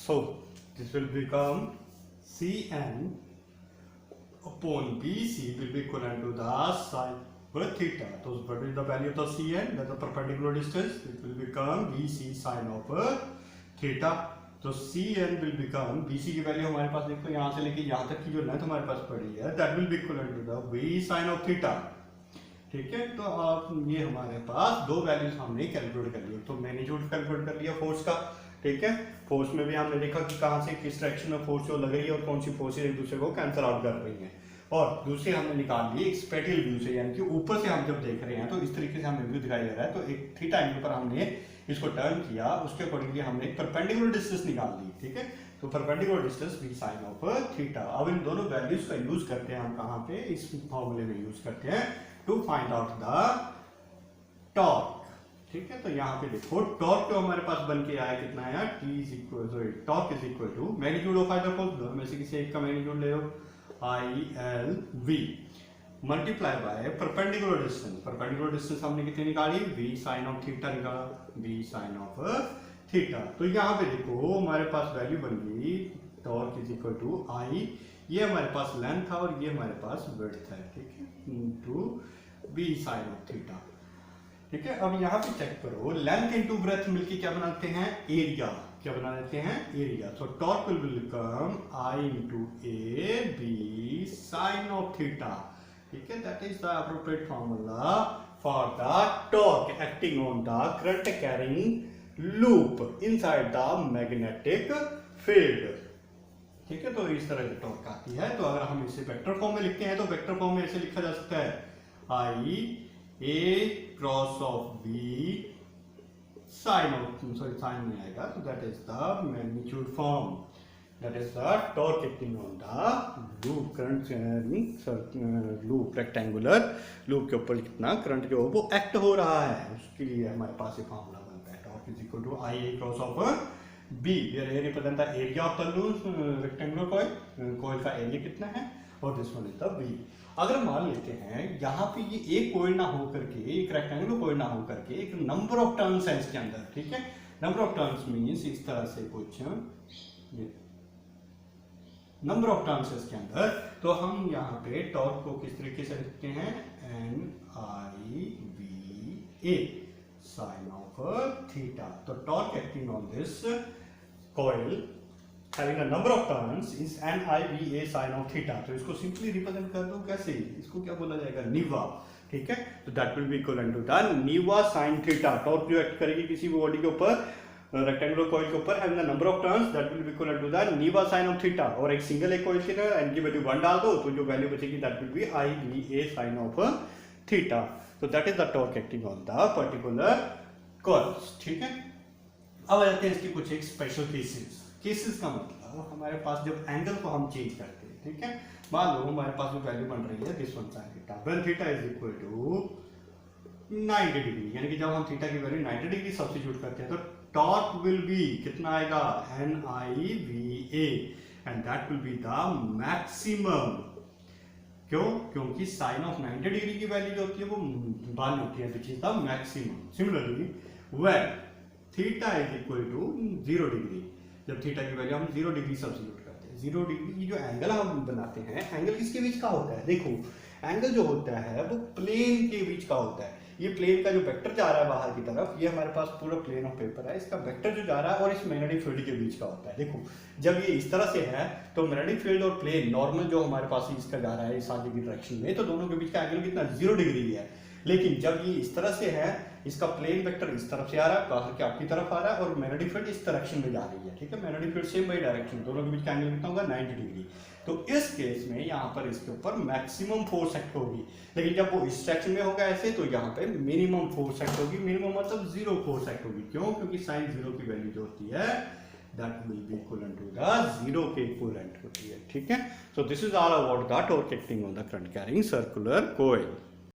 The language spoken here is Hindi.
So this will become Cn upon BC will be equivalent to the sine of theta. So what is the value of the Cn? That's the perpendicular distance. It will become BC sine of theta. तो Cn will become BC की वैल्यू हमारे पास देखो यहाँ से लेके यहाँ तक की जो लेंथ हमारे पास पड़ी है that will be equivalent to the V sin of theta. ठीक है, तो आप ये हमारे पास दो वैल्यूज हमने कैलकुलेट कर लिए. तो मैग्नीट्यूड कैलकुलेट कर लिया फोर्स का. ठीक है, फोर्स में भी हमने देखा कि कहाँ से किस डायरेक्शन में फोर्स जो लग रही है और कौन सी फोर्सेज एक दूसरे को कैंसिल आउट कर रही हैं. और दूसरी हमने निकाल ली एक स्पेटियल व्यू से, यानी कि ऊपर से हम जब देख रहे हैं तो इस तरीके से हमें व्यू दिखाई दे रहा है. तो एक थीटा एंगल पर हमने इसको टर्न किया, उसके अकॉर्डिंगली हमने एक परपेंडिकुलर डिस्टेंस निकाल ली. ठीक है, तो perpendicular distance v sin of theta. अब इन दोनों वैल्यूज का यूज करते हैं हम कहाँ पे, इस फॉर्मूले में यूज करते हैं to find out the torque. ठीक है, तो यहाँ पे देखो टॉर्क जो हमारे पास बन के आया कितना आया, torque is equal to magnitude of either force, दोनों में से किसी एक का मैग्नीट्यूड ले लो, ILV multiply by perpendicular distance. Perpendicular distance हमने कितनी निकाली, v sin ऑफ थीटा निकाला, v sin ऑफ थीटा. तो यहाँ पे देखो हमारे पास वैल्यू बन गई torque is equal to I, ये हमारे पास लेंथ था और ये हमारे पास विड्थ है. ठीक है, into v sin of theta. ठीक है, अब यहाँ पे चेक करो लेंथ इनटू ब्रेथ मिलके क्या बनाते हैं, एरिया. क्या बना देते हैं, area. So torque will become I into A B sin of theta. ठीक है, that is the appropriate formula for the torque acting on the current carrying loop inside the magnetic field. ठीक है, तो इस तरह की टॉर्क आती है. तो अगर हम इसे वेक्टर फॉर्म में लिखते हैं तो वेक्टर फॉर्म में ऐसे लिखा जा सकता है I A cross of B sine of, sorry sine में आएगा, तो that is the magnitude form, that is the torque acting on the loop current loop rectangular loop के ऊपर कितना करंट जो वो एक्ट हो रहा है, उसके लिए हमारे पास ये फॉर्मूला बनता है. Torque is equal to I A cross of B, where A represent the area of the loop rectangular coil, coil का एरिया कितना है, और this one is the V. अगर मान लेते हैं यहाँ पे ये एक कॉइल ना हो करके, एक रेक्टेंगुलर कॉइल ना हो करके एक नंबर ऑफ टर्न्स है इसके अंदर. ठीक है, नंबर ऑफ टर्न्स मींस इस तरह से कुछ नंबर ऑफ टर्न्स है इसके अंदर, तो हम यहाँ पे टॉर्क को किस तरीके से लिखते हैं, NIVA साइन ऑफ थीटा. तो torque acting on this coil having a number of turns is NIVA sin of theta. तो इसको सिंपली रिप्रेजेंट कर दो कैसे, इसको क्या बोला जाएगा, निवा. ठीक है, तो that will be equivalent to the निवा sin थीटा. टॉर्क जो एक्ट करेगी किसी भी बॉडी के ऊपर, रेक्टेंगुलर कॉइल के ऊपर, having a number of turns, that will be equivalent to the Niva sin of theta. और एक सिंगल एक कॉइल के ना n की वैल्यू 1 डाल दो तो जो वैल्यू बचेगी that will be IVA sin of theta. तो that is the torque acting on the particular coils. ठीक है, अब आ जाते हैं इसकी कुछ एक स्पेशल केसेस. केसेस का मतलब हमारे पास जब एंगल को हम चेंज करते हैं. ठीक है, मान लो हमारे पास जो वैल्यू बन रही है दिस वन sin थीटा, when theta is equal to 90 degree, यानी कि जब हम थीटा की वैल्यू 90 डिग्री सब्स्टिट्यूट करते हैं तो टॉर्क विल बी कितना आएगा, NIVA, and that will be the maximum. क्यों, क्योंकि साइन ऑफ 90 डिग्री की वैल्यू जो होती है वो वन होती है, which is the maximum. Similarly when theta is equal to 0 degree, जब थीटा की वैल्यू हम 0 डिग्री सब्स्टिट्यूट करते हैं, 0 डिग्री जो एंगल हम बनाते हैं, एंगल किसके बीच का होता है, देखो एंगल जो होता है वो प्लेन के बीच का होता है. ये प्लेन का जो वेक्टर जा रहा है बाहर की तरफ, ये हमारे पास पूरा प्लेन ऑफ पेपर है, इसका वेक्टर जो जा रहा है और इस मैग्नेटिक फील्ड के बीच का होता है. देखो जब ये इस तरह से है तो मैग्नेटिक फील्ड और प्लेन नॉर्मल जो हमारे पास इसका जा रहा है इस आगे की डायरेक्शन में, तो दोनों के बीच का एंगल कितना, 0 डिग्री है. लेकिन जब ये इस तरह से है, इसका प्लेन वेक्टर इस तरफ से आ रहा है, बाहर के आपकी तरफ आ रहा है, और मैग्नेटिक फील्ड इस डायरेक्शन में जा रही है. ठीक है, magnetic field same by direction, दोनों के बीच का एंगल कितना होगा, 90 डिग्री. तो इस केस में यहाँ पर इसके ऊपर मैक्सिमम फोर्स एक्ट होगी. लेकिन जब वो इस डायरेक्शन में होगा ऐसे, तो यहाँ पे मिनिमम फोर्स एक्ट होगी. मिनिमम मतलब 0 फोर्स एक्ट होगी. क्यों, क्योंकि साइन 0 की वैल्यू जो होती है that will be equivalent to the 0 के equivalent होती है. ठीक है, so this is all about the torque acting on the current carrying circular coil.